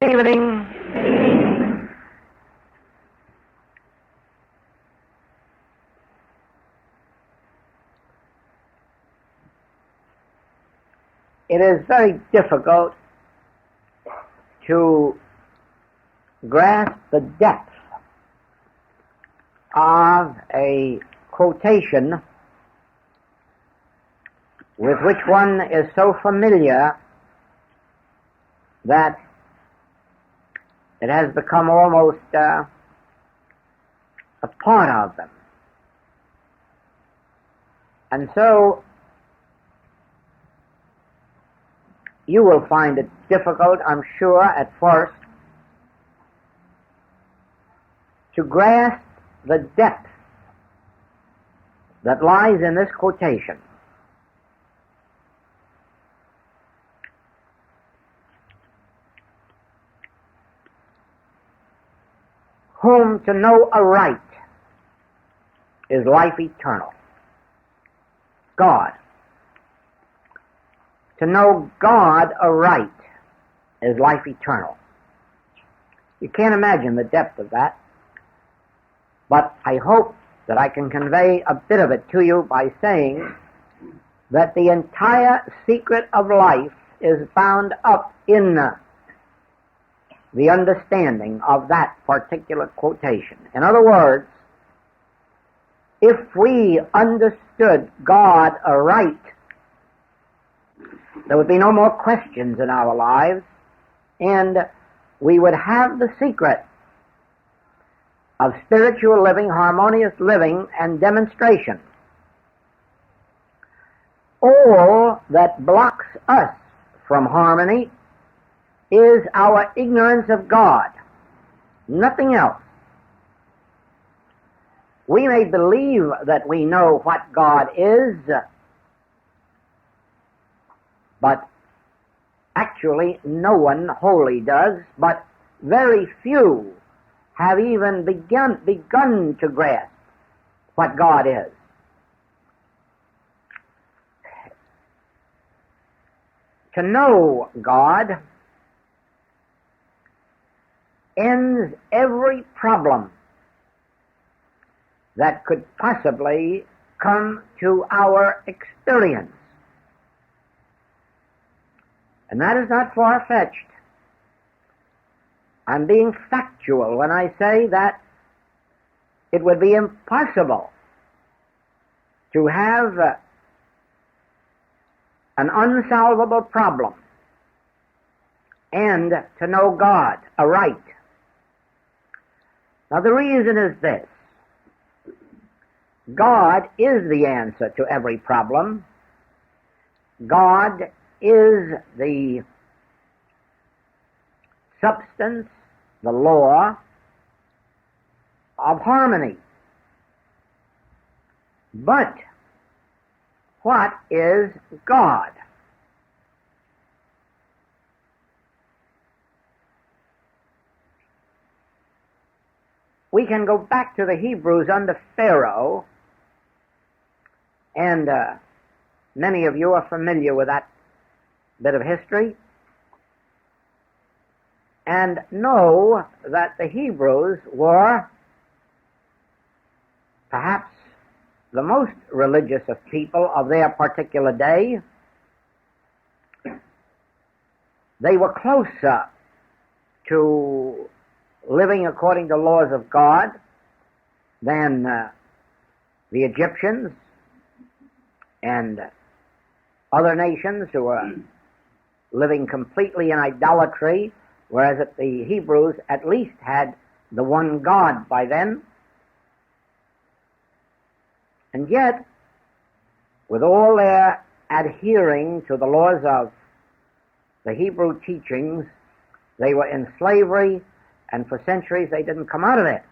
Evening. It is very difficult to grasp the depth of a quotation with which one is so familiar that it has become almost a part of them. And so you will find it difficult, I'm sure, at first to grasp the depth that lies in this quotation. Whom to know aright is life eternal. God. To know God aright is life eternal. You can't imagine the depth of that, but I hope that I can convey a bit of it to you by saying that the entire secret of life is bound up in the understanding of that particular quotation. In other words, if we understood God aright, there would be no more questions in our lives, and we would have the secret of spiritual living, harmonious living, and demonstration. All that blocks us from harmony is our ignorance of God, nothing else. We may believe that we know what God is, but actually no one wholly does, but very few have even begun to grasp what God is. To know God ends every problem that could possibly come to our experience. And that is not far-fetched. I'm being factual when I say that it would be impossible to have an unsolvable problem and to know God aright. Now the reason is this. God is the answer to every problem. God is the substance, the law of harmony. But what is God? We can go back to the Hebrews under Pharaoh, and many of you are familiar with that bit of history, and know that the Hebrews were perhaps the most religious of people of their particular day. They were closer to living according to laws of God than the Egyptians and other nations who were living completely in idolatry, whereas the Hebrews at least had the one God by then. And yet, with all their adhering to the laws of the Hebrew teachings, they were in slavery, and for centuries they didn't come out of it.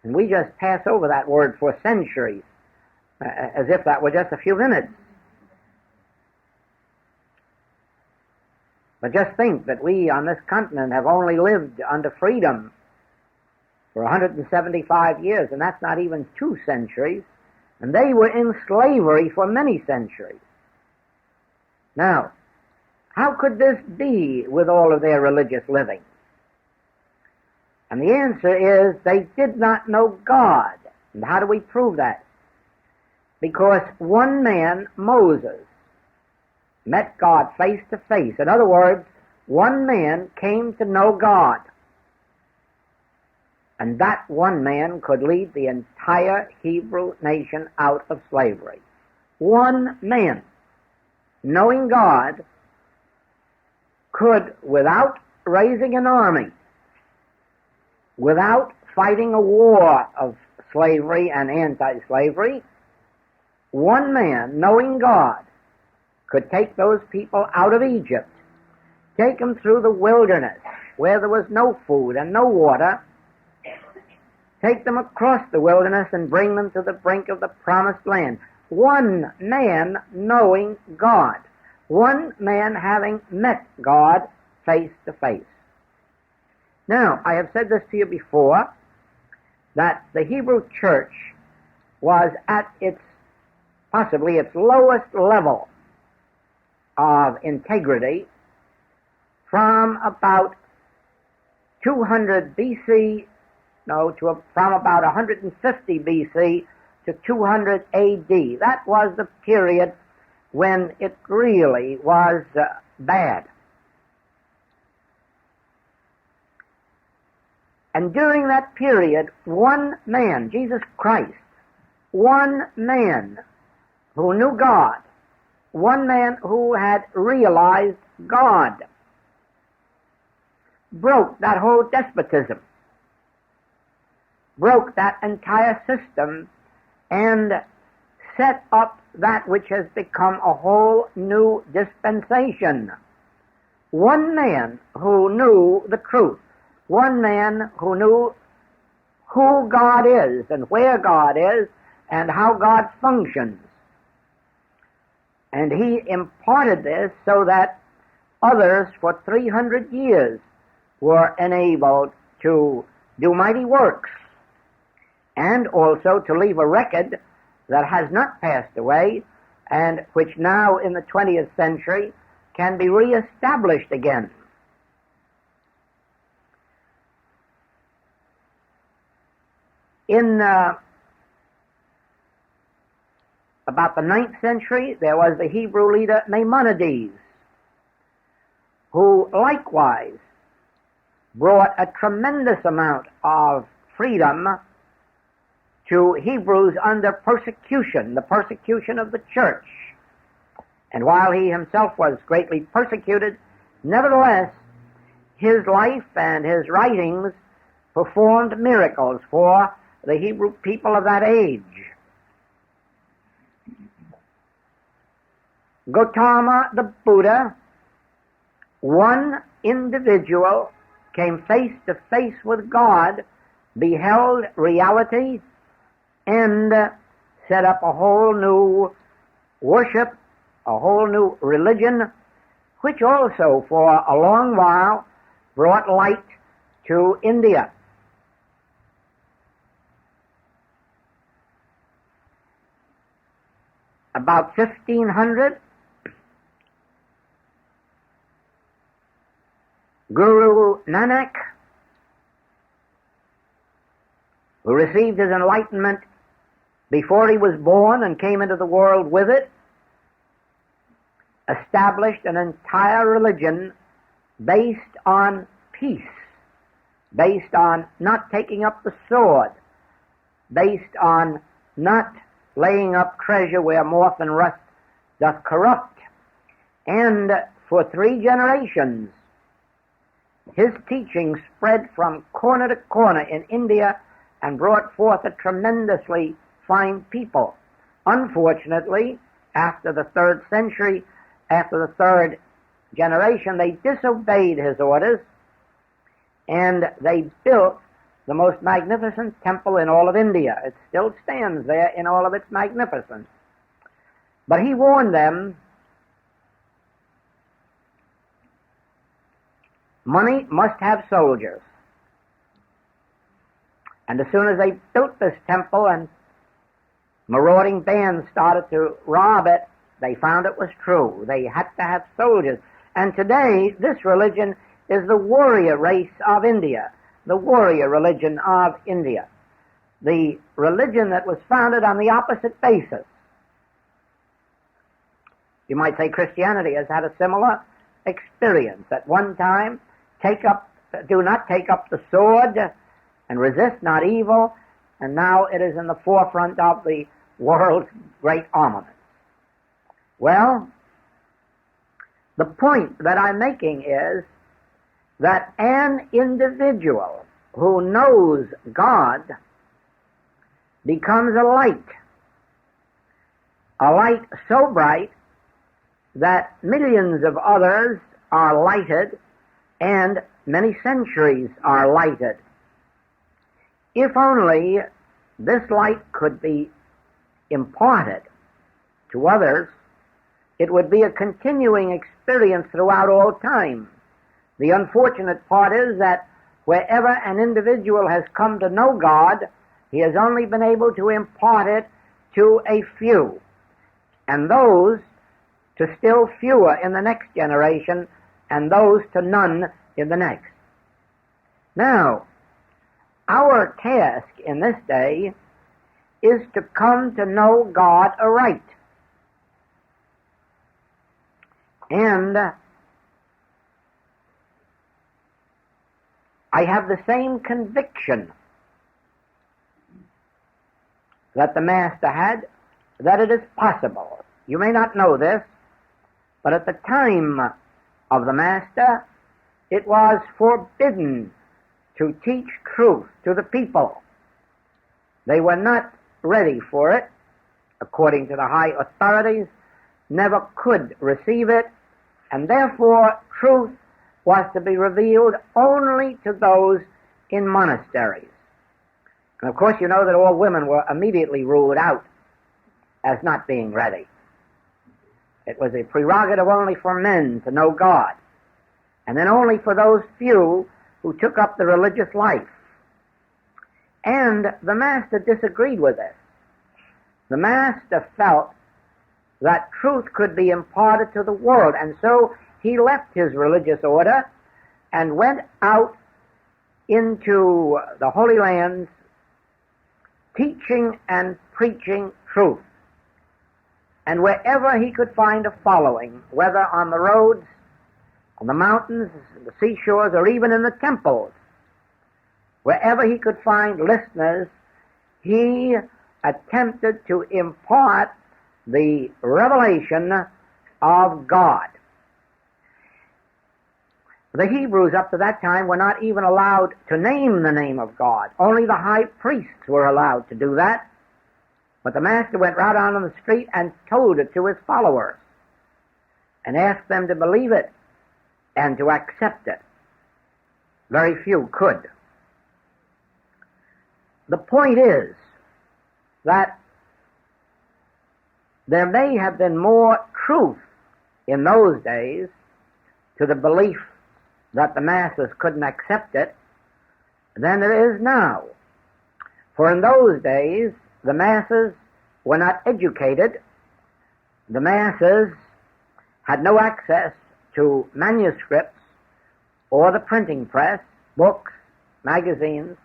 And we just pass over that word for centuries, as if that were just a few minutes. But just think that we on this continent have only lived under freedom for 175 years, and that's not even 2 centuries, and they were in slavery for many centuries. Now, how could this be with all of their religious living? And the answer is they did not know God. And how do we prove that? Because one man, Moses, met God face to face. In other words, one man came to know God. And that one man could lead the entire Hebrew nation out of slavery. One man, knowing God, could, without raising an army, without fighting a war of slavery and anti-slavery, one man, knowing God, could take those people out of Egypt, take them through the wilderness where there was no food and no water, take them across the wilderness and bring them to the brink of the promised land. One man knowing God. One man having met God face to face. Now, I have said this to you before, that the Hebrew church was at possibly its lowest level of integrity from about 200 BC, from about 150 BC to 200 AD. That was the period when it really was bad. And during that period, one man, Jesus Christ, one man who knew God, one man who had realized God, broke that whole despotism, broke that entire system, and set up that which has become a whole new dispensation. One man who knew the truth, one man who knew who God is and where God is and how God functions. And he imparted this so that others for 300 years were enabled to do mighty works, and also to leave a record that has not passed away, and which now in the 20th century can be reestablished again. In about the 9th century, there was the Hebrew leader Maimonides, who likewise brought a tremendous amount of freedom to Hebrews under persecution, the persecution of the church. And while he himself was greatly persecuted, nevertheless, his life and his writings performed miracles for the Hebrew people of that age. Gautama the Buddha, one individual, came face to face with God, beheld reality, and set up a whole new worship, a whole new religion, which also for a long while brought light to India. About 1500, Guru Nanak, who received his enlightenment before he was born and came into the world with it, established an entire religion based on peace, based on not taking up the sword, based on not laying up treasure where moth and rust doth corrupt. And for 3 generations, his teaching spread from corner to corner in India and brought forth a tremendously fine people. Unfortunately, after the 3rd century, after the 3rd generation, they disobeyed his orders, and they built the most magnificent temple in all of India. It still stands there in all of its magnificence. But he warned them, money must have soldiers. And as soon as they built this temple and marauding bands started to rob it, they found it was true. They had to have soldiers. And today, this religion is the warrior race of India. the warrior religion of India, the religion that was founded on the opposite basis. You might say Christianity has had a similar experience. At one time, do not take up the sword and resist not evil, and now it is in the forefront of the world's great armaments. Well, the point that I'm making is that an individual who knows God becomes a light so bright that millions of others are lighted and many centuries are lighted. If only this light could be imparted to others, it would be a continuing experience throughout all time. The unfortunate part is that wherever an individual has come to know God, he has only been able to impart it to a few, and those to still fewer in the next generation, and those to none in the next. Now, our task in this day is to come to know God aright. And I have the same conviction that the Master had, that it is possible. You may not know this, but at the time of the Master, it was forbidden to teach truth to the people. They were not ready for it, according to the high authorities, never could receive it, and therefore truth was to be revealed only to those in monasteries. And of course you know that all women were immediately ruled out as not being ready. It was a prerogative only for men to know God, and then only for those few who took up the religious life. And the Master disagreed with this. The Master felt that truth could be imparted to the world, and so he left his religious order and went out into the Holy Lands teaching and preaching truth. And wherever he could find a following, whether on the roads, on the mountains, the seashores, or even in the temples, wherever he could find listeners, he attempted to impart the revelation of God. The Hebrews up to that time were not even allowed to name the name of God. Only the high priests were allowed to do that. But the Master went right out on the street and told it to his followers and asked them to believe it and to accept it. Very few could. The point is that there may have been more truth in those days to the belief that the masses couldn't accept it than there is now. For in those days, the masses were not educated. The masses had no access to manuscripts or the printing press, books, magazines,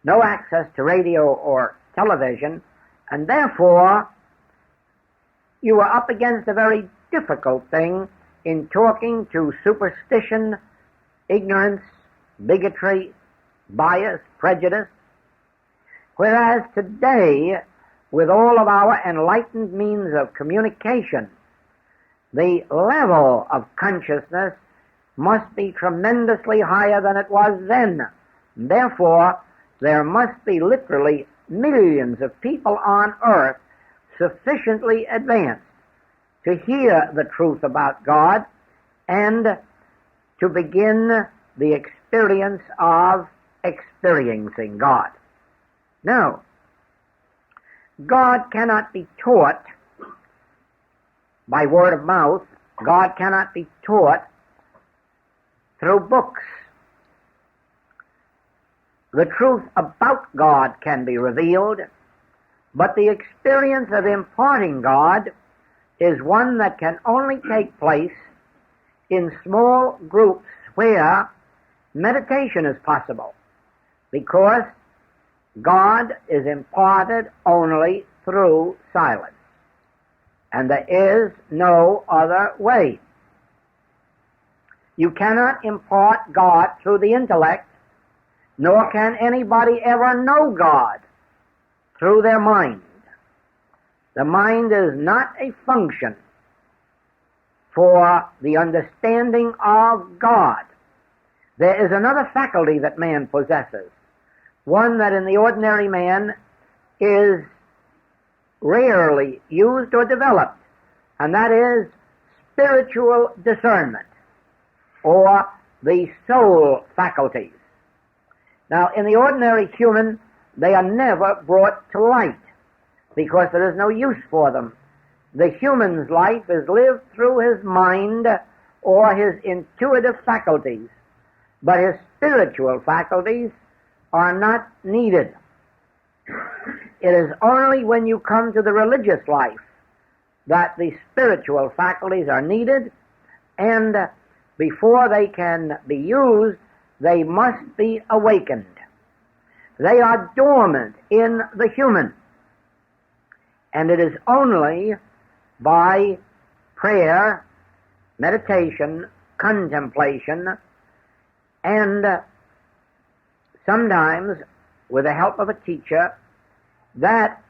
no access to radio or television, and therefore you were up against a very difficult thing in talking to superstition, ignorance, bigotry, bias, prejudice. Whereas today, with all of our enlightened means of communication, the level of consciousness must be tremendously higher than it was then. Therefore, there must be literally millions of people on earth sufficiently advanced to hear the truth about God and to begin the experience of experiencing God. Now, God cannot be taught by word of mouth. God cannot be taught through books. The truth about God can be revealed, but the experience of imparting God is one that can only take place in small groups where meditation is possible. because God is imparted only through silence, and there is no other way. You cannot impart God through the intellect, nor can anybody ever know God through their mind. The mind is not a function for the understanding of God. There is another faculty that man possesses, one that in the ordinary man is rarely used or developed, and that is spiritual discernment, or the soul faculties. Now, in the ordinary human, they are never brought to light because there is no use for them. The human's life is lived through his mind or his intuitive faculties, but his spiritual faculties are not needed. It is only when you come to the religious life that the spiritual faculties are needed, and before they can be used, they must be awakened. They are dormant in the human, and it is only by prayer, meditation, contemplation, and sometimes with the help of a teacher, that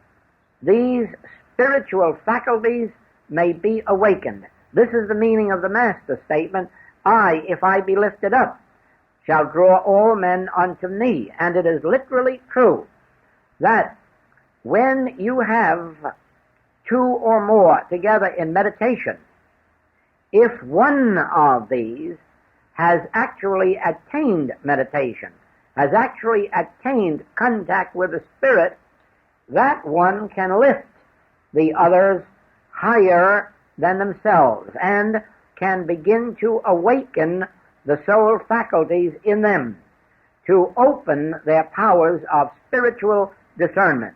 these spiritual faculties may be awakened. This is the meaning of the Master's statement, I, if I be lifted up, shall draw all men unto me. And it is literally true that when you have two or more together in meditation, if one of these has actually attained meditation, has actually attained contact with the Spirit, that one can lift the others higher than themselves and can begin to awaken the soul faculties in them, to open their powers of spiritual discernment.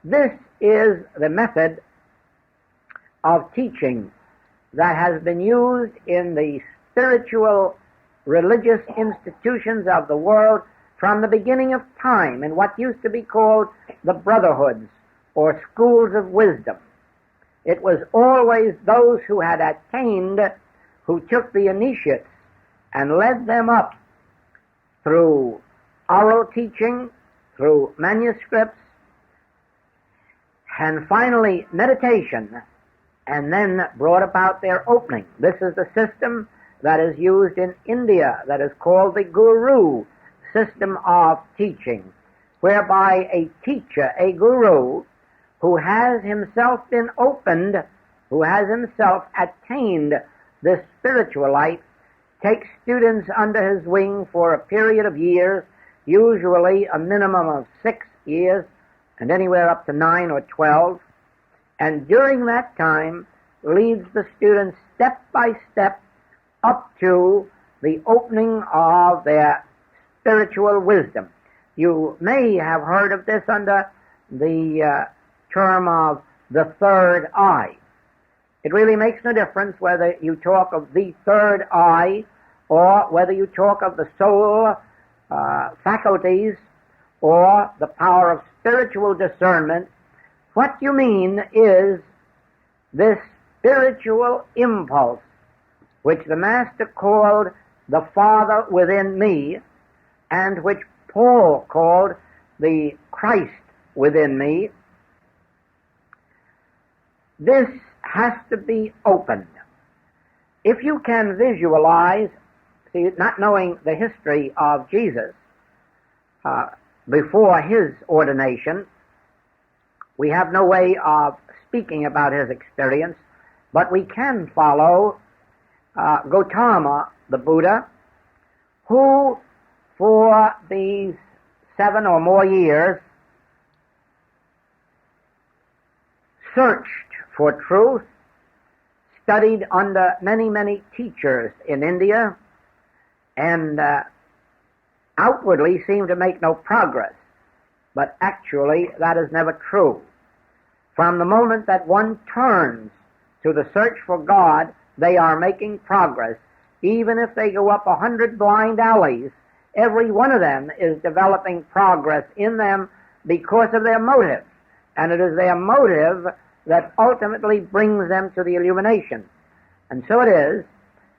This is the method of teaching that has been used in the spiritual religious institutions of the world from the beginning of time in what used to be called the brotherhoods or schools of wisdom. It was always those who had attained who took the initiates and led them up through oral teaching, through manuscripts, and finally meditation, and then brought about their opening. This is the system that is used in India, that is called the Guru system of teaching, whereby a teacher, a guru, who has himself been opened, who has himself attained this spiritual life, takes students under his wing for a period of years, usually a minimum of 6 years, and anywhere up to 9 or 12, and during that time leads the students step by step up to the opening of their spiritual wisdom. You may have heard of this under the term of the third eye. It really makes no difference whether you talk of the third eye or whether you talk of the soul faculties or the power of spiritual discernment. What you mean is this spiritual impulse, which the Master called the Father within me, and which Paul called the Christ within me. This has to be opened. If you can visualize, see, not knowing the history of Jesus before his ordination, we have no way of speaking about his experience, but we can follow Gautama, the Buddha, who for these 7 or more years searched for truth, studied under many, many teachers in India, and outwardly seemed to make no progress. But actually, that is never true. From the moment that one turns to the search for God, they are making progress. Even if they go up 100 blind alleys Every one of them is developing progress in them because of their motive. And it is their motive that ultimately brings them to the illumination. And so it is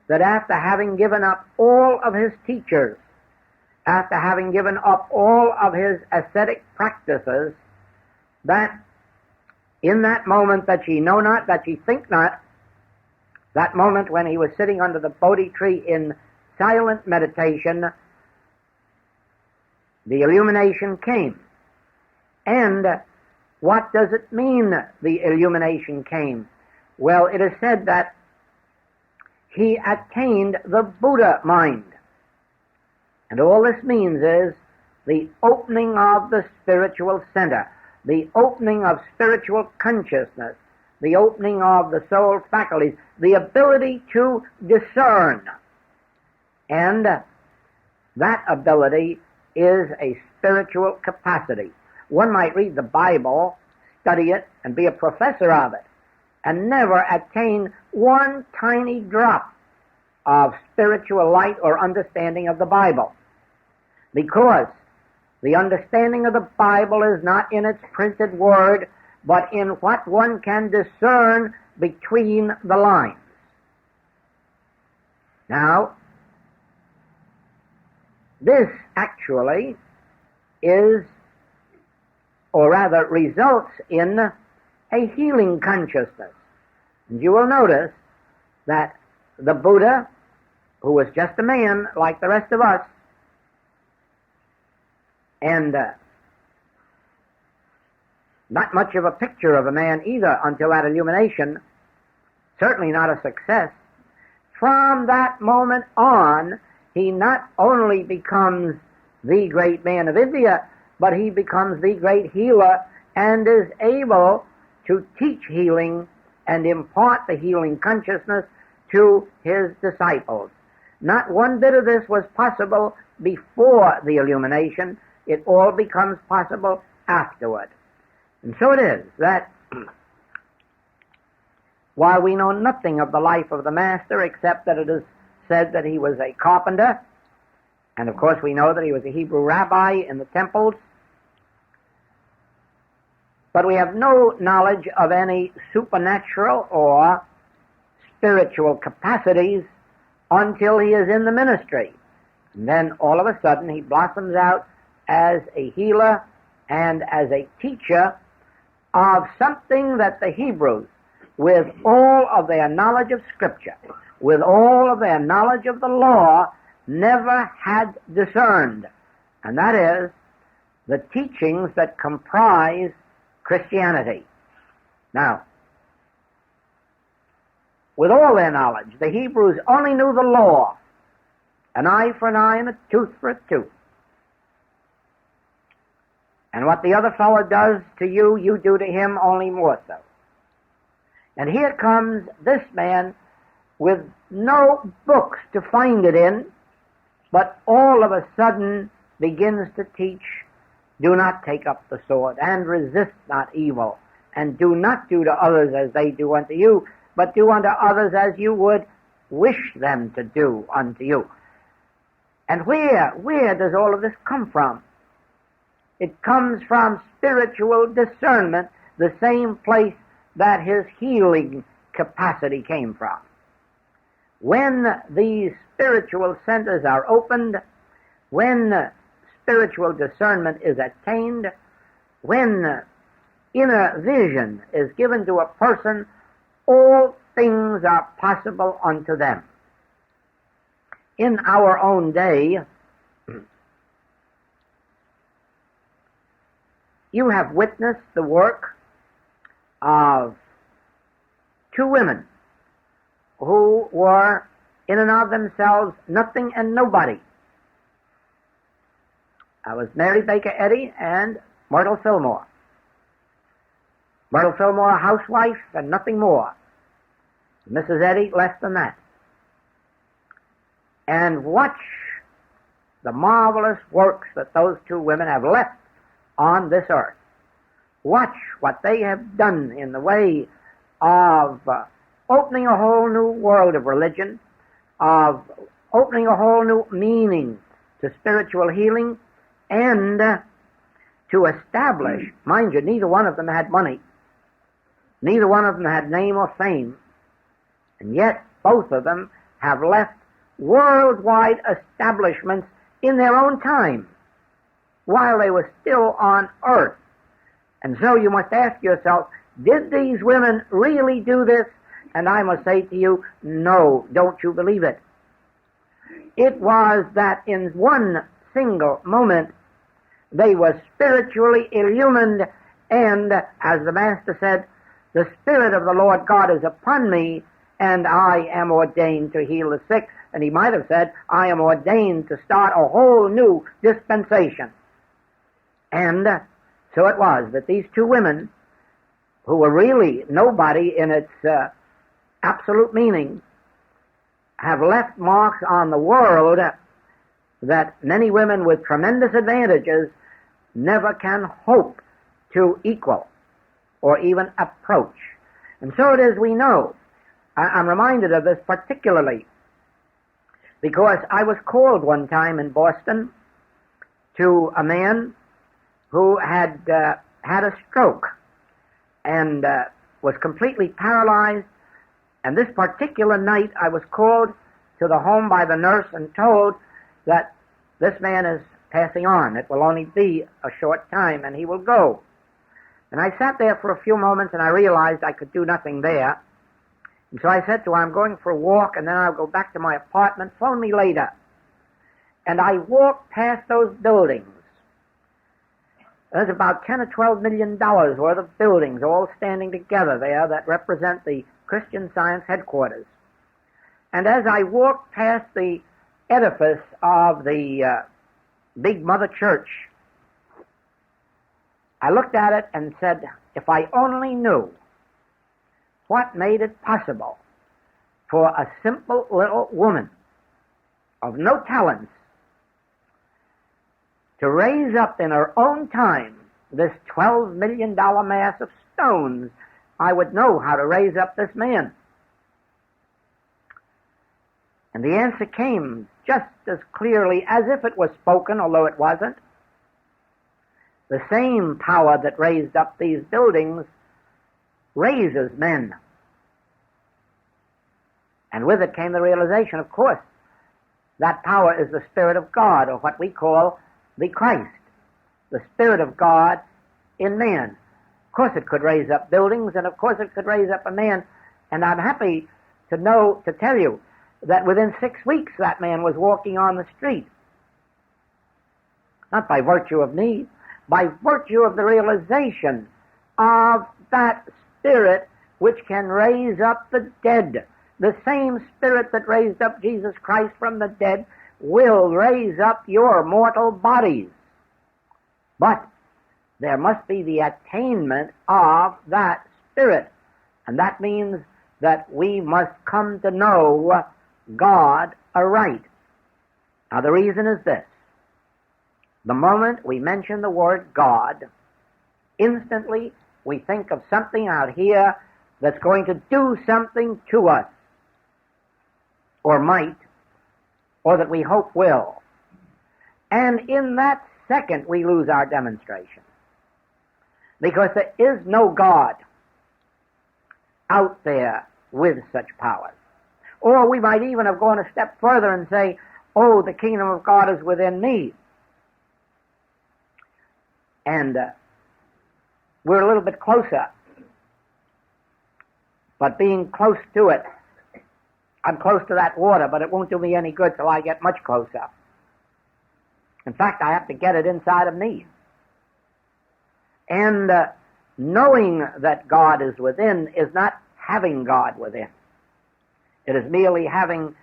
that after having given up all of his teachers, after having given up all of his ascetic practices, that in that moment that ye know not, that ye think not, that moment when he was sitting under the Bodhi tree in silent meditation, the illumination came. And what does it mean, the illumination came? Well, it is said that he attained the Buddha mind. And all this means is the opening of the spiritual center, the opening of spiritual consciousness, the opening of the soul faculties, the ability to discern. And that ability is a spiritual capacity. One might read the Bible, study it, and be a professor of it, and never attain one tiny drop of spiritual light or understanding of the Bible. Because the understanding of the Bible is not in its printed word, but in what one can discern between the lines. Now, this actually is, or rather results in, a healing consciousness. And you will notice that the Buddha, who was just a man like the rest of us, and not much of a picture of a man either until that illumination, certainly not a success, from that moment on, he not only becomes the great man of India, but he becomes the great healer and is able to teach healing and impart the healing consciousness to his disciples. Not one bit of this was possible before the illumination. It all becomes possible afterward. And so it is that while we know nothing of the life of the Master except that it is said that he was a carpenter, and of course we know that he was a Hebrew rabbi in the temples, but we have no knowledge of any supernatural or spiritual capacities until he is in the ministry. And then all of a sudden he blossoms out as a healer and as a teacher of something that the Hebrews, with all of their knowledge of Scripture, with all of their knowledge of the law, never had discerned. And that is the teachings that comprise Christianity. Now, with all their knowledge, the Hebrews only knew the law, an eye for an eye and a tooth for a tooth. And what the other fellow does to you, you do to him, only more so. And here comes this man with no books to find it in, but all of a sudden begins to teach, do not take up the sword, and resist not evil, and do not do to others as they do unto you, but do unto others as you would wish them to do unto you. And where does all of this come from? It comes from spiritual discernment, the same place that his healing capacity came from. When these spiritual centers are opened, when spiritual discernment is attained, when inner vision is given to a person, all things are possible unto them. In our own day, you have witnessed the work of two women who were in and of themselves nothing and nobody. I was Mary Baker Eddy and Myrtle Fillmore. Myrtle Fillmore, a housewife and nothing more. Mrs. Eddy, less than that. And watch the marvelous works that those two women have left on this earth. Watch what they have done in the way of opening a whole new world of religion, of opening a whole new meaning to spiritual healing and to establish, mind you, neither one of them had money. Neither one of them had name or fame. And yet both of them have left worldwide establishments in their own time while they were still on earth. And so you must ask yourself, did these women really do this? And I must say to you, no, don't you believe it. It was that in one single moment they were spiritually illumined, and as the Master said, the Spirit of the Lord God is upon me, and I am ordained to heal the sick. And he might have said, I am ordained to start a whole new dispensation. And so it was that these two women, who were really nobody in its absolute meaning, have left marks on the world that many women with tremendous advantages never can hope to equal or even approach. And so it is we know. I'm reminded of this particularly because I was called one time in Boston to a man who had had a stroke and was completely paralyzed. And this particular night I was called to the home by the nurse and told that this man is passing on. It will only be a short time and he will go. And I sat there for a few moments and I realized I could do nothing there. And so I said to her, I'm going for a walk and then I'll go back to my apartment. Phone me later. And I walked past those buildings. There's about $10 or $12 million worth of buildings all standing together there that represent the Christian Science headquarters. And as I walked past the edifice of the big Mother Church, I looked at it and said, if I only knew what made it possible for a simple little woman of no talents to raise up in her own time this $12 million mass of stones, I would know how to raise up this man. And the answer came just as clearly as if it was spoken, although it wasn't. The same power that raised up these buildings raises men. And with it came the realization, of course, that power is the Spirit of God, or what we call the Christ, the Spirit of God in man. Of course it could raise up buildings, and of course it could raise up a man. And I'm happy to tell you that within 6 weeks that man was walking on the street. Not by virtue of me, by virtue of the realization of that Spirit which can raise up the dead. The same Spirit that raised up Jesus Christ from the dead will raise up your mortal bodies. But there must be the attainment of that Spirit. And that means that we must come to know God aright. Now the reason is this. The moment we mention the word God, instantly we think of something out here that's going to do something to us, or might, or that we hope will. And in that second we lose our demonstration. Because there is no God out there with such powers. Or we might even have gone a step further and say, oh, the kingdom of God is within me. And we're a little bit closer. But being close to it, I'm close to that water, but it won't do me any good till I get much closer. In fact, I have to get it inside of me. And knowing that God is within is not having God within. It is merely having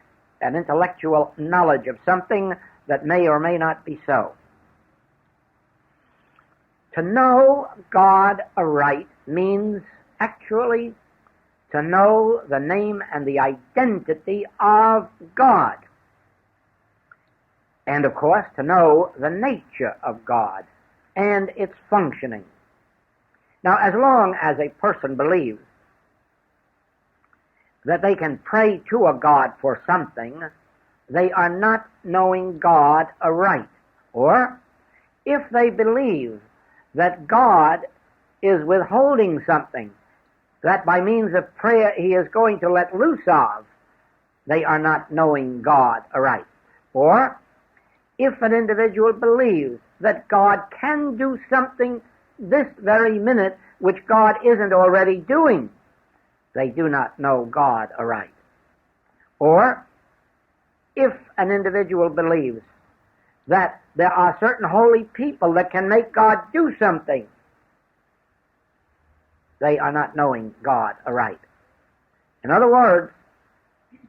an intellectual knowledge of something that may or may not be so. To know God aright means actually to know the name and the identity of God. And of course, to know the nature of God and its functioning. Now, as long as a person believes that they can pray to a God for something, they are not knowing God aright. Or, if they believe that God is withholding something that by means of prayer he is going to let loose of, they are not knowing God aright. Or, if an individual believes that God can do something this very minute which God isn't already doing, they do not know God aright. Or, if an individual believes that there are certain holy people that can make God do something, they are not knowing God aright. In other words,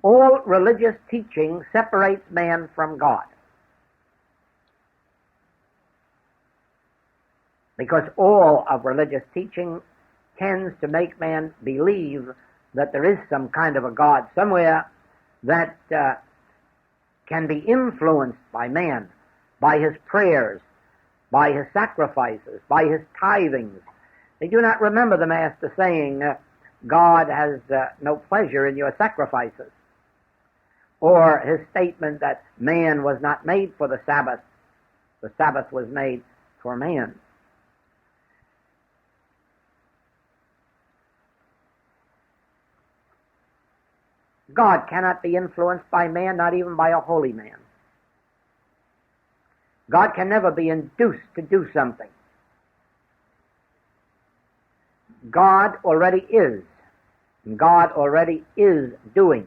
all religious teaching separates man from God. Because all of religious teaching tends to make man believe that there is some kind of a God somewhere that can be influenced by man, by his prayers, by his sacrifices, by his tithings. They do not remember the Master saying, God has no pleasure in your sacrifices, or his statement that man was not made for the Sabbath was made for man. God cannot be influenced by man, not even by a holy man. God can never be induced to do something. God already is. And God already is doing.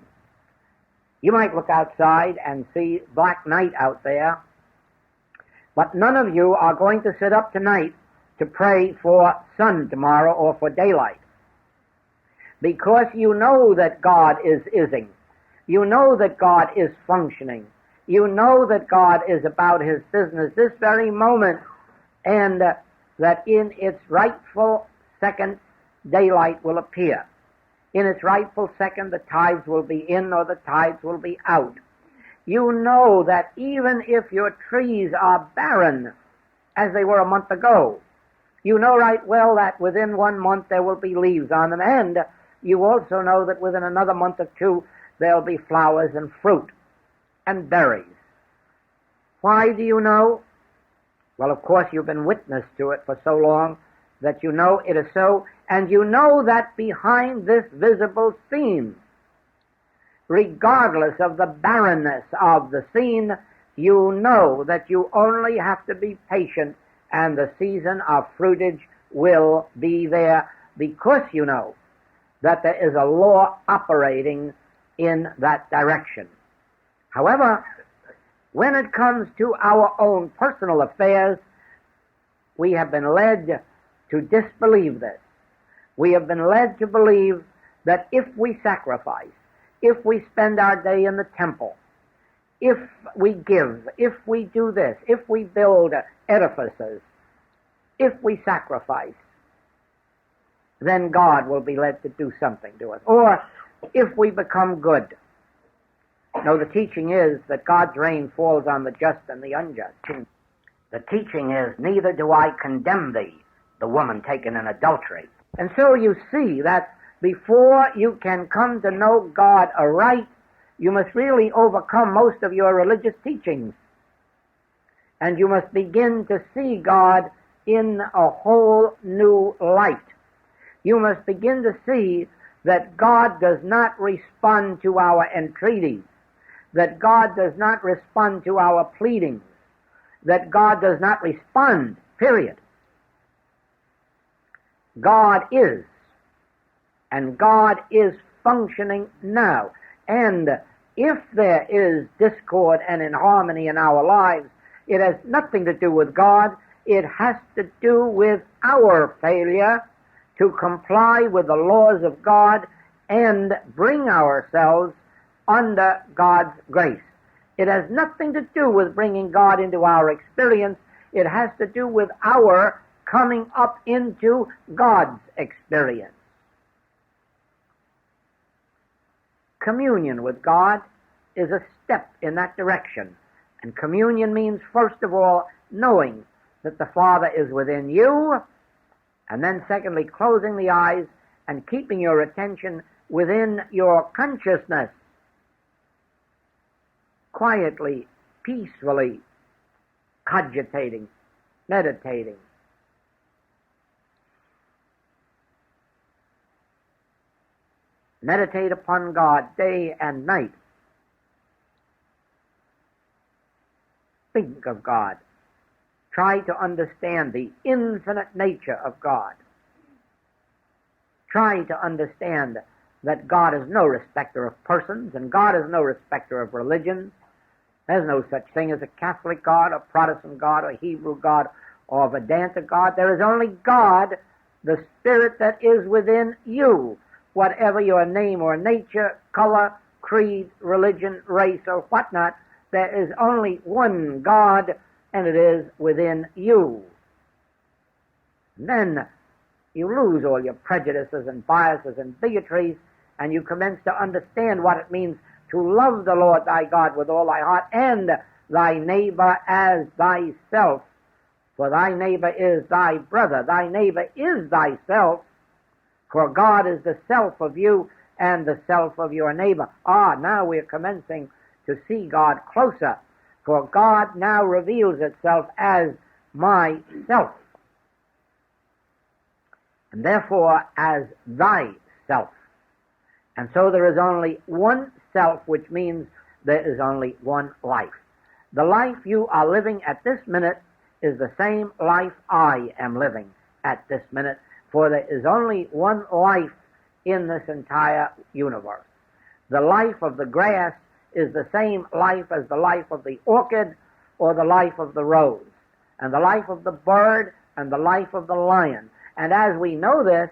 You might look outside and see black night out there, but none of you are going to sit up tonight to pray for sun tomorrow or for daylight. Because you know that God is ising. You know that God is functioning. You know that God is about his business this very moment, and that in its rightful second, daylight will appear. In its rightful second, the tides will be in or the tides will be out. You know that even if your trees are barren, as they were a month ago, you know right well that within 1 month there will be leaves on them, and you also know that within another month or two there'll be flowers and fruit and berries. Why do you know? Well, of course, you've been witness to it for so long that you know it is so, and you know that behind this visible scene, regardless of the barrenness of the scene, you know that you only have to be patient and the season of fruitage will be there, because you know that there is a law operating in that direction. However, when it comes to our own personal affairs, we have been led to disbelieve this. We have been led to believe that if we sacrifice, if we spend our day in the temple, if we give, if we do this, if we build edifices, if we sacrifice, then God will be led to do something to us. Or if we become good. No, the teaching is that God's rain falls on the just and the unjust. The teaching is, neither do I condemn thee, the woman taken in adultery. And so you see that before you can come to know God aright, you must really overcome most of your religious teachings. And you must begin to see God in a whole new light. You must begin to see that God does not respond to our entreaties, that God does not respond to our pleadings, that God does not respond, period. God is, and God is functioning now. And if there is discord and inharmony in our lives, it has nothing to do with God. It has to do with our failure to comply with the laws of God and bring ourselves under God's grace. It has nothing to do with bringing God into our experience. It has to do with our coming up into God's experience. Communion with God is a step in that direction. And communion means, first of all, knowing that the Father is within you, and then secondly, closing the eyes and keeping your attention within your consciousness. Of quietly, peacefully cogitating, meditating. Meditate upon God day and night. Think of God. Try to understand the infinite nature of God. Try to understand that God is no respecter of persons, and God is no respecter of religions. There's no such thing as a Catholic God, a Protestant God, a Hebrew God, or a Vedanta God. There is only God, the Spirit that is within you, whatever your name or nature, color, creed, religion, race, or whatnot. There is only one God, and it is within you. And then you lose all your prejudices and biases and bigotries, and you commence to understand what it means to love the Lord thy God with all thy heart and thy neighbor as thyself. For thy neighbor is thy brother. Thy neighbor is thyself, for God is the self of you and the self of your neighbor. Now we're commencing to see God closer, for God now reveals itself as myself, and therefore as thyself. And so there is only one self, which means there is only one life. The life you are living at this minute is the same life I am living at this minute, for there is only one life in this entire universe. The life of the grass is the same life as the life of the orchid or the life of the rose, and the life of the bird and the life of the lion. And as we know this,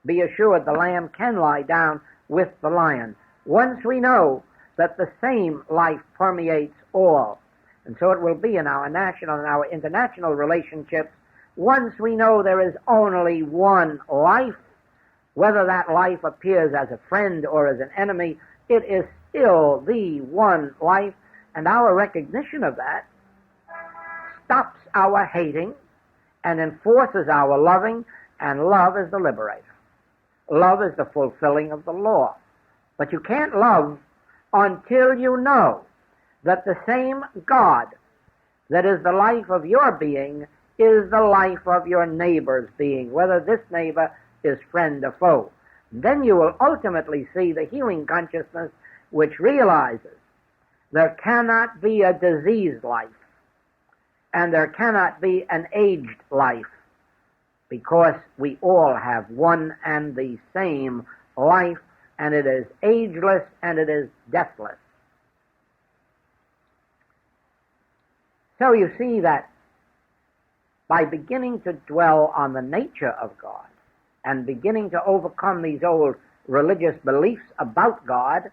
be assured the lamb can lie down with the lion. Once we know that the same life permeates all, and so it will be in our national and our international relationships. Once we know there is only one life, whether that life appears as a friend or as an enemy, it is still the one life, and our recognition of that stops our hating and enforces our loving, and love is the liberator. Love is the fulfilling of the law. But you can't love until you know that the same God that is the life of your being is the life of your neighbor's being, whether this neighbor is friend or foe. Then you will ultimately see the healing consciousness which realizes there cannot be a diseased life and there cannot be an aged life, because we all have one and the same life, and it is ageless and it is deathless. So you see that by beginning to dwell on the nature of God and beginning to overcome these old religious beliefs about God,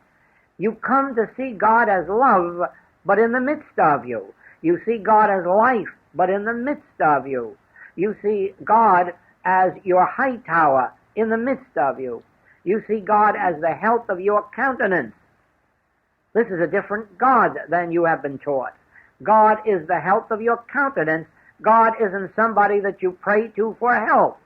you come to see God as love, but in the midst of you. You see God as life, but in the midst of you. You see God as your high tower in the midst of you. You see God as the health of your countenance. This is a different God than you have been taught. God is the health of your countenance. God isn't somebody that you pray to for health.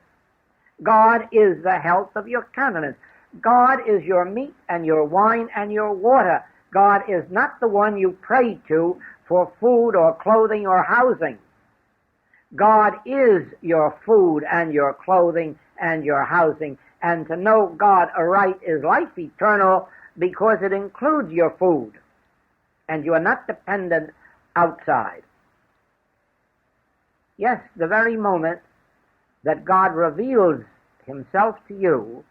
God is the health of your countenance. God is your meat and your wine and your water. God is not the one you pray to for food or clothing or housing. God is your food and your clothing and your housing. And to know God aright is life eternal, because it includes your food, and you are not dependent outside. Yes, the very moment that God reveals himself to you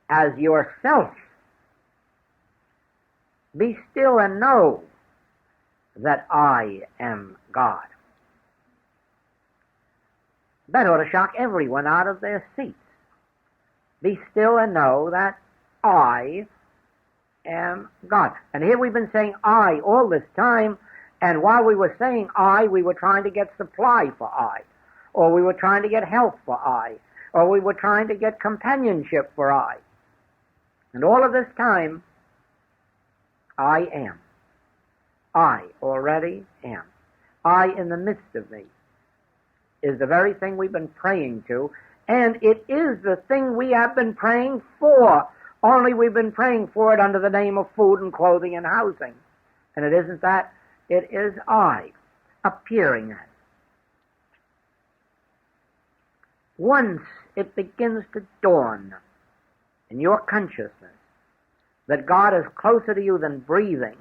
as yourself, be still and know that I am God. That ought to shock everyone out of their seats. Be still and know that I am God. And here we've been saying I all this time, and while we were saying I, we were trying to get supply for I, or we were trying to get health for I, or we were trying to get companionship for I. And all of this time, I am. I already am. I in the midst of me is the very thing we've been praying to, and it is the thing we have been praying for, only we've been praying for it under the name of food and clothing and housing. And it isn't that, it is I appearing as. Once it begins to dawn in your consciousness that God is closer to you than breathing,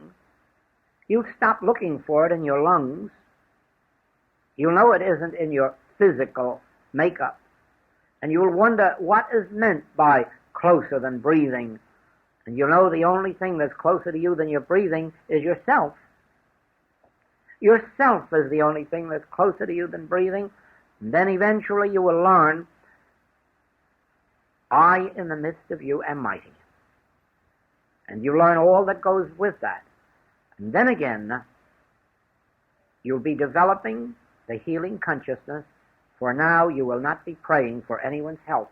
you'll stop looking for it in your lungs. You'll know it isn't in your physical makeup. And you'll wonder what is meant by closer than breathing. And you'll know the only thing that's closer to you than your breathing is yourself. Yourself is the only thing that's closer to you than breathing. And then eventually you will learn, I in the midst of you am mighty. And you learn all that goes with that. And then again, you'll be developing the healing consciousness, for now you will not be praying for anyone's health.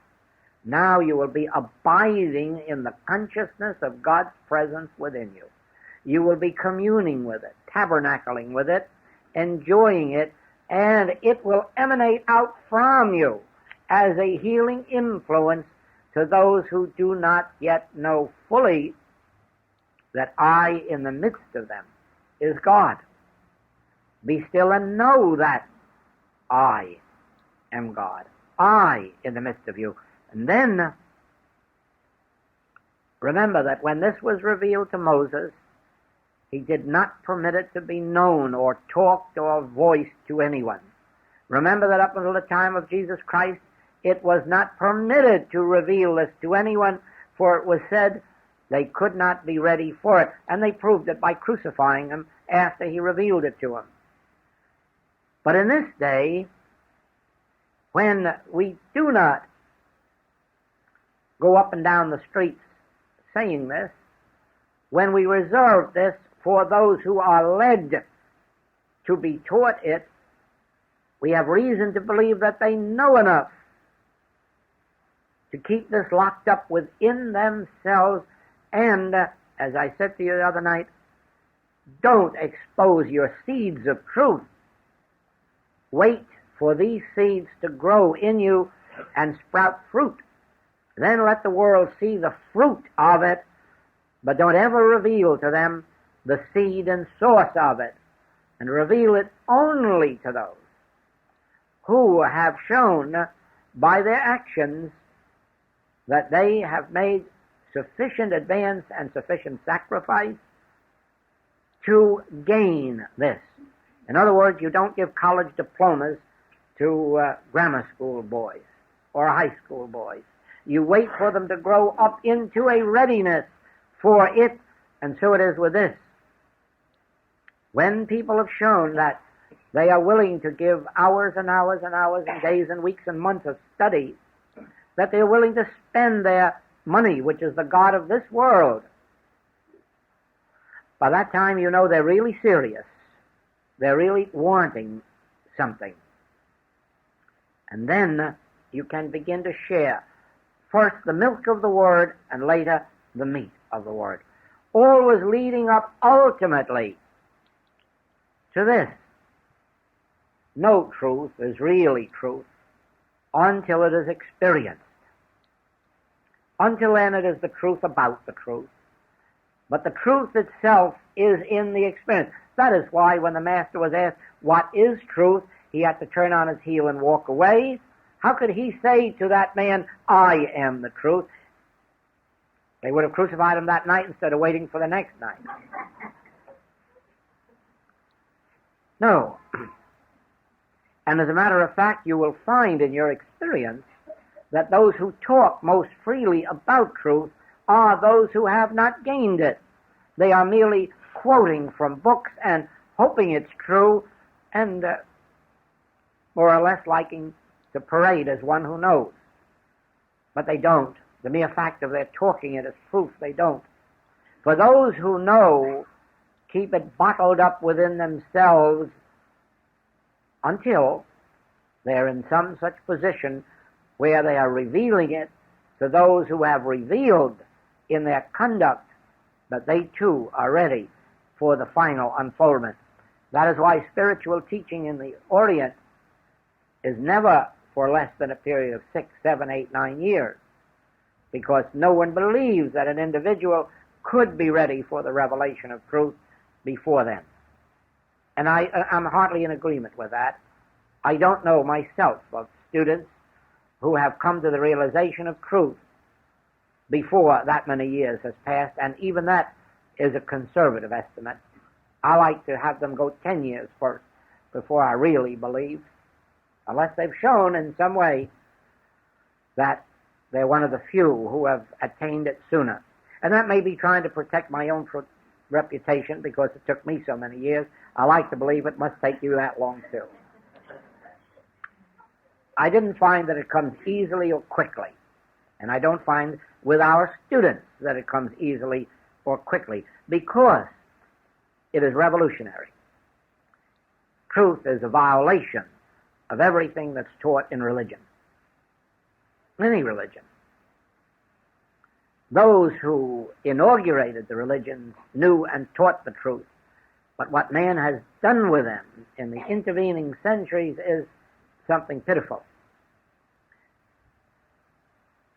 Now you will be abiding in the consciousness of God's presence within you. You will be communing with it, tabernacling with it, enjoying it, and it will emanate out from you as a healing influence to those who do not yet know fully that I in the midst of them is God. Be still and know that I am God. I in the midst of you. And then, remember that when this was revealed to Moses, he did not permit it to be known or talked or voiced to anyone. Remember that up until the time of Jesus Christ, it was not permitted to reveal this to anyone, for it was said they could not be ready for it. And they proved it by crucifying him after he revealed it to them. But in this day, when we do not go up and down the streets saying this, when we reserve this for those who are led to be taught it, we have reason to believe that they know enough to keep this locked up within themselves. And, as I said to you the other night, don't expose your seeds of truth. Wait for these seeds to grow in you and sprout fruit. Then let the world see the fruit of it, but don't ever reveal to them the seed and source of it, and reveal it only to those who have shown by their actions that they have made sufficient advance and sufficient sacrifice to gain this. In other words, you don't give college diplomas to grammar school boys or high school boys. You wait for them to grow up into a readiness for it, and so it is with this. When people have shown that they are willing to give hours and hours and hours and days and weeks and months of study, that they are willing to spend their money, which is the God of this world, by that time you know they're really serious. They're really wanting something. And then you can begin to share first the milk of the Word and later the meat of the Word. Always leading up ultimately to this. No truth is really truth until it is experienced. Until then it is the truth about the truth. But the truth itself is in the experience. That is why when the Master was asked, what is truth? He had to turn on his heel and walk away. How could he say to that man, I am the truth? They would have crucified him that night instead of waiting for the next night. No. And as a matter of fact, you will find in your experience that those who talk most freely about truth are those who have not gained it. They are merely quoting from books and hoping it's true and more or less liking to parade as one who knows. But they don't. The mere fact of their talking it as proof they don't. For those who know keep it bottled up within themselves until they're in some such position where they are revealing it to those who have revealed in their conduct that they too are ready for the final unfoldment. That is why spiritual teaching in the Orient is never for less than a period of 6, 7, 8, 9 years, because no one believes that an individual could be ready for the revelation of truth before then. And I'm hardly in agreement with that. I don't know myself of students who have come to the realization of truth before that many years has passed, and even that is a conservative estimate. I like to have them go 10 years first before I really believe, unless they've shown in some way that they're one of the few who have attained it sooner. And that may be trying to protect my own reputation because it took me so many years. I like to believe it must take you that long too. I didn't find that it comes easily or quickly. And I don't find with our students that it comes easily or quickly because it is revolutionary. Truth is a violation of everything that's taught in religion. Any religion. Those who inaugurated the religions knew and taught the truth. But what man has done with them in the intervening centuries is something pitiful.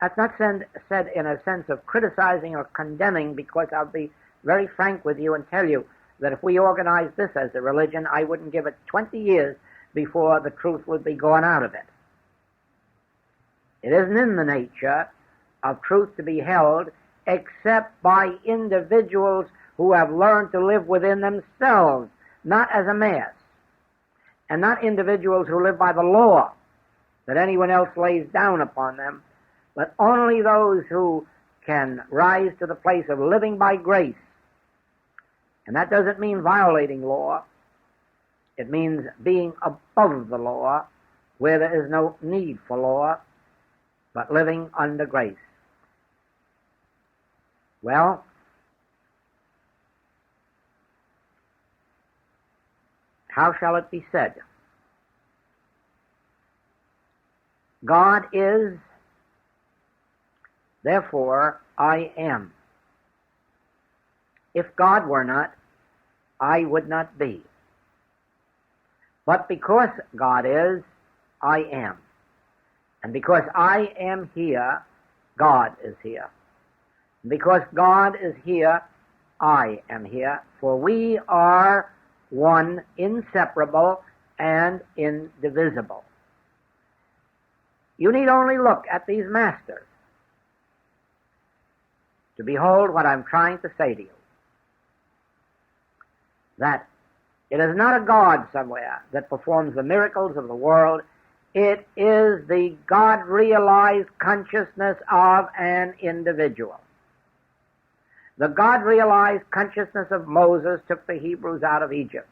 That's not said in a sense of criticizing or condemning, because I'll be very frank with you and tell you that if we organized this as a religion, I wouldn't give it 20 years before the truth would be gone out of it. It isn't in the nature of truth to be held except by individuals who have learned to live within themselves, not as a mass, and not individuals who live by the law that anyone else lays down upon them, but only those who can rise to the place of living by grace. And that doesn't mean violating law. It means being above the law, where there is no need for law, but living under grace. Well, how shall it be said? God is, therefore I am. If God were not, I would not be. But because God is, I am. And because I am here, God is here. And because God is here, I am here. For we are one, inseparable, and indivisible. You need only look at these masters to behold what I'm trying to say to you. That it is not a God somewhere that performs the miracles of the world. It is the God-realized consciousness of an individual. The God-realized consciousness of Moses took the Hebrews out of Egypt.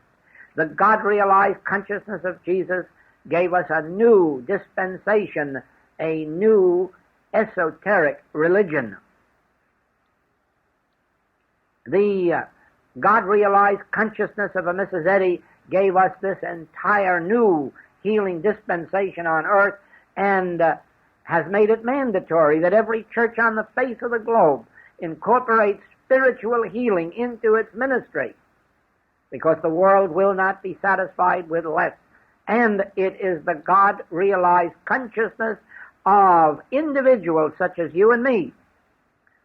The God-realized consciousness of Jesus gave us a new dispensation, a new esoteric religion. The God-realized consciousness of a Mrs. Eddy gave us this entire new healing dispensation on earth, and has made it mandatory that every church on the face of the globe incorporates spiritual healing into its ministry, because the world will not be satisfied with less. And it is the God-realized consciousness of individuals such as you and me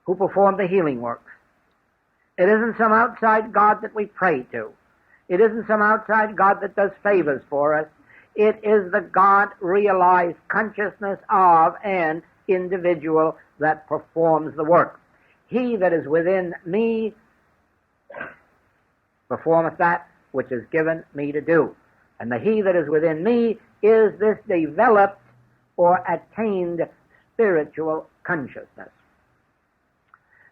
who perform the healing works. It isn't some outside God that we pray to. It isn't some outside God that does favors for us. It is the God-realized consciousness of an individual that performs the work. He that is within me performeth that which is given me to do. And the he that is within me is this developed or attained spiritual consciousness.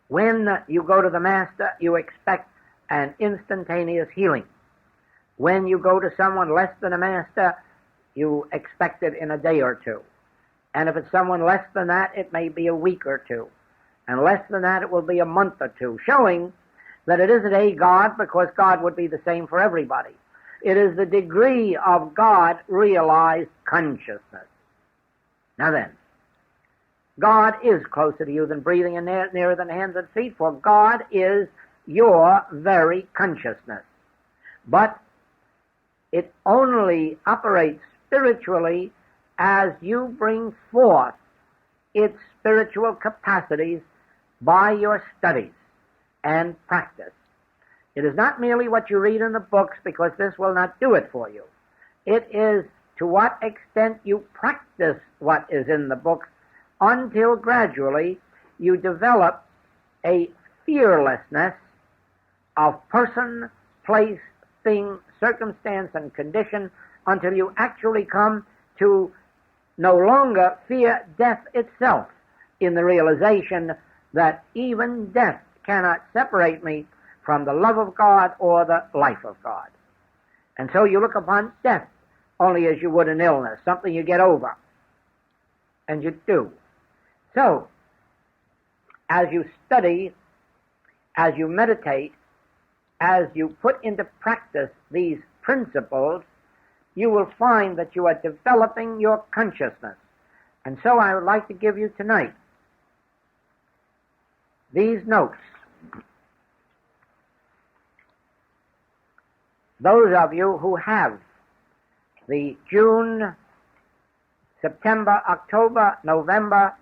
When you go to the Master, you expect an instantaneous healing. When you go to someone less than a Master, you expect it in a day or two. And if it's someone less than that, it may be a week or two. And less than that, it will be a month or two, showing that it isn't a God, because God would be the same for everybody. It is the degree of God-realized consciousness. Now then, God is closer to you than breathing and nearer than hands and feet, for God is your very consciousness. But it only operates spiritually as you bring forth its spiritual capacities by your studies and practice. It is not merely what you read in the books, because this will not do it for you. It is to what extent you practice what is in the books until gradually you develop a fearlessness of person, place, thing, circumstance, and condition until you actually come to no longer fear death itself, in the realization that even death cannot separate me from the love of God or the life of God. And so you look upon death only as you would an illness, something you get over. And you do. So, as you study, as you meditate, as you put into practice these principles, you will find that you are developing your consciousness. And so I would like to give you tonight these notes. Those of you who have the June, September, October, November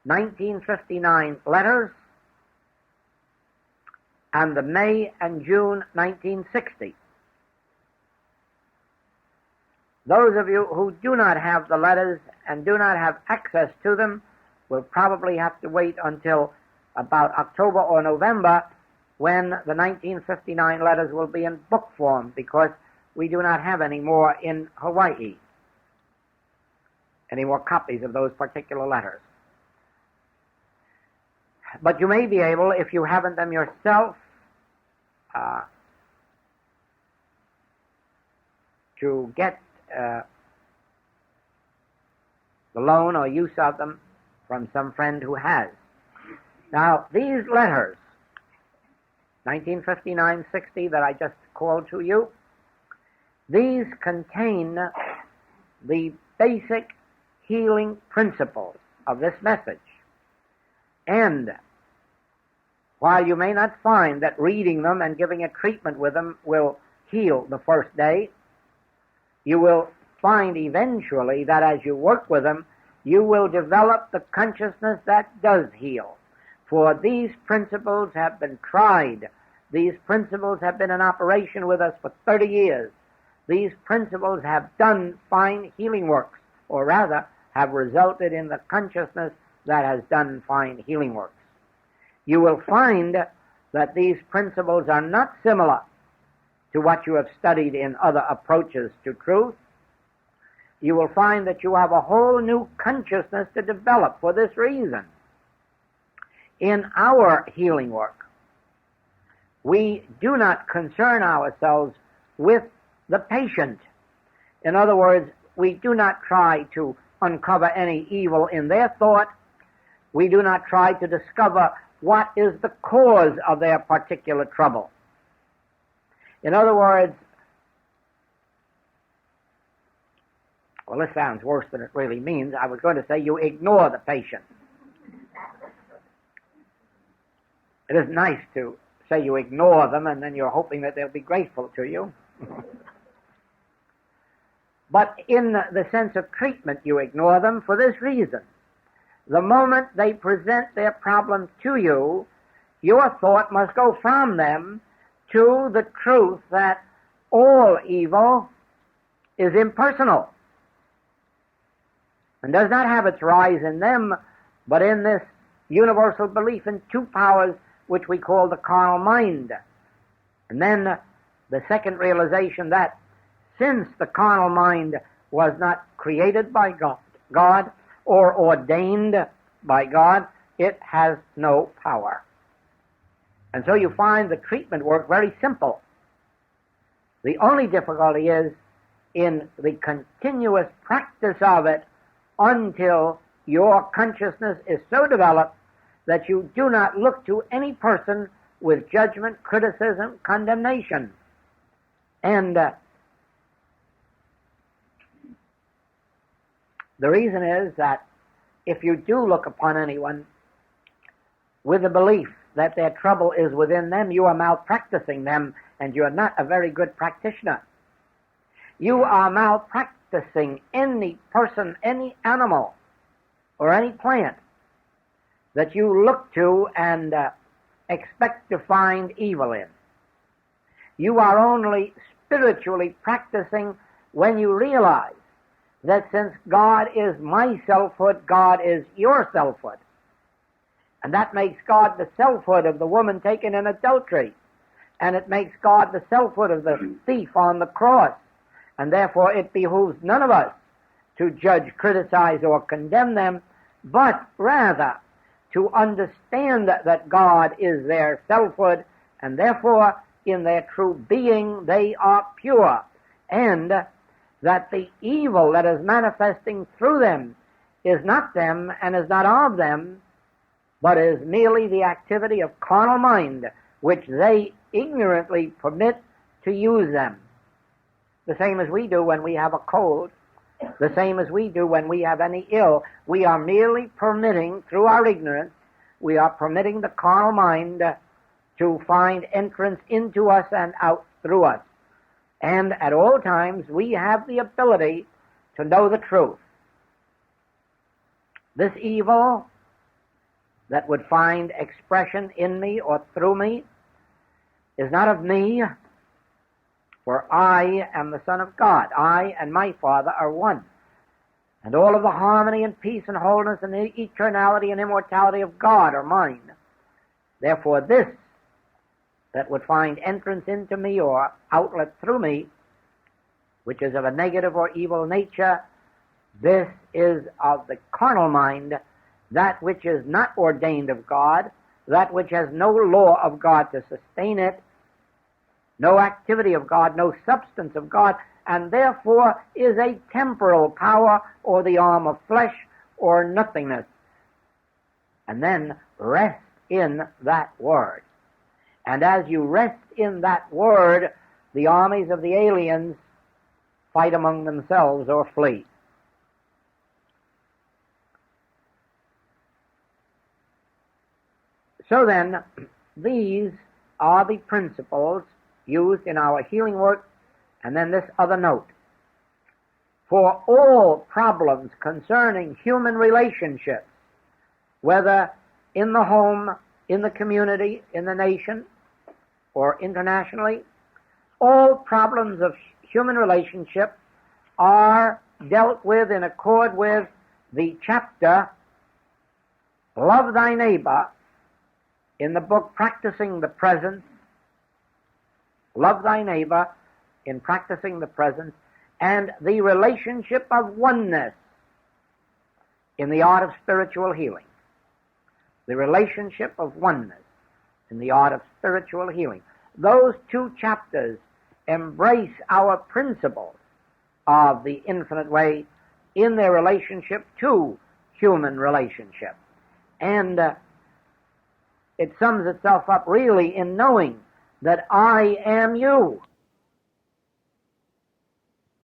1959 letters and the May and June 1960. Those of you who do not have the letters and do not have access to them will probably have to wait until about October or November, when the 1959 letters will be in book form, because we do not have any more in Hawaii, any more copies of those particular letters. But you may be able, if you haven't them yourself, to get the loan or use of them from some friend who has. Now, these letters, 1959-60 that I just called to you, these contain the basic healing principles of this message. And while you may not find that reading them and giving a treatment with them will heal the first day, you will find eventually that as you work with them, you will develop the consciousness that does heal. For these principles have been tried. These principles have been in operation with us for 30 years. These principles have done fine healing works, or rather, have resulted in the consciousness that has done fine healing works. You will find that these principles are not similar to what you have studied in other approaches to truth. You will find that you have a whole new consciousness to develop for this reason. In our healing work, we do not concern ourselves with the patient. In other words, we do not try to uncover any evil in their thought. We do not try to discover what is the cause of their particular trouble. In other words, well, this sounds worse than it really means. I was going to say you ignore the patient. It isn't nice to say you ignore them and then you're hoping that they'll be grateful to you. But in the sense of treatment, you ignore them for this reason. The moment they present their problem to you, your thought must go from them to the truth that all evil is impersonal and does not have its rise in them, but in this universal belief in two powers which we call the carnal mind. And then the second realization that since the carnal mind was not created by God or ordained by God, it has no power. And so you find the treatment work very simple. The only difficulty is in the continuous practice of it until your consciousness is so developed that you do not look to any person with judgment, criticism, condemnation. And the reason is that if you do look upon anyone with the belief that their trouble is within them, you are malpracticing them, and you are not a very good practitioner. You are malpracticing any person, any animal, or any plant that you look to and expect to find evil in. You are only spiritually practicing when you realize that since God is my selfhood, God is your selfhood. And that makes God the selfhood of the woman taken in adultery. And it makes God the selfhood of the thief on the cross. And therefore it behooves none of us to judge, criticize, or condemn them, but rather to understand that God is their selfhood, and therefore in their true being they are pure, and that the evil that is manifesting through them is not them and is not of them, but is merely the activity of carnal mind, which they ignorantly permit to use them. The same as we do when we have a cold, the same as we do when we have any ill. We are merely permitting, through our ignorance, we are permitting the carnal mind to find entrance into us and out through us. And at all times we have the ability to know the truth. This evil that would find expression in me or through me is not of me, for I am the Son of God. I and my Father are one. And all of the harmony and peace and wholeness and the eternality and immortality of God are mine. Therefore this that would find entrance into me or outlet through me, which is of a negative or evil nature, this is of the carnal mind, that which is not ordained of God, that which has no law of God to sustain it, no activity of God, no substance of God, and therefore is a temporal power or the arm of flesh or nothingness. And then rest in that word. And as you rest in that word, the armies of the aliens fight among themselves or flee. So then, these are the principles used in our healing work. And then this other note. For all problems concerning human relationships, whether in the home, in the community, in the nation, or internationally, all problems of human relationship are dealt with in accord with the chapter Love Thy Neighbor in the book Practicing the Presence. Love thy neighbor in Practicing the Presence, and the relationship of oneness in the art of spiritual healing. The relationship of oneness in the art of spiritual healing. Those two chapters embrace our principles of the infinite way in their relationship to human relationship. And it sums itself up really in knowing that I am you.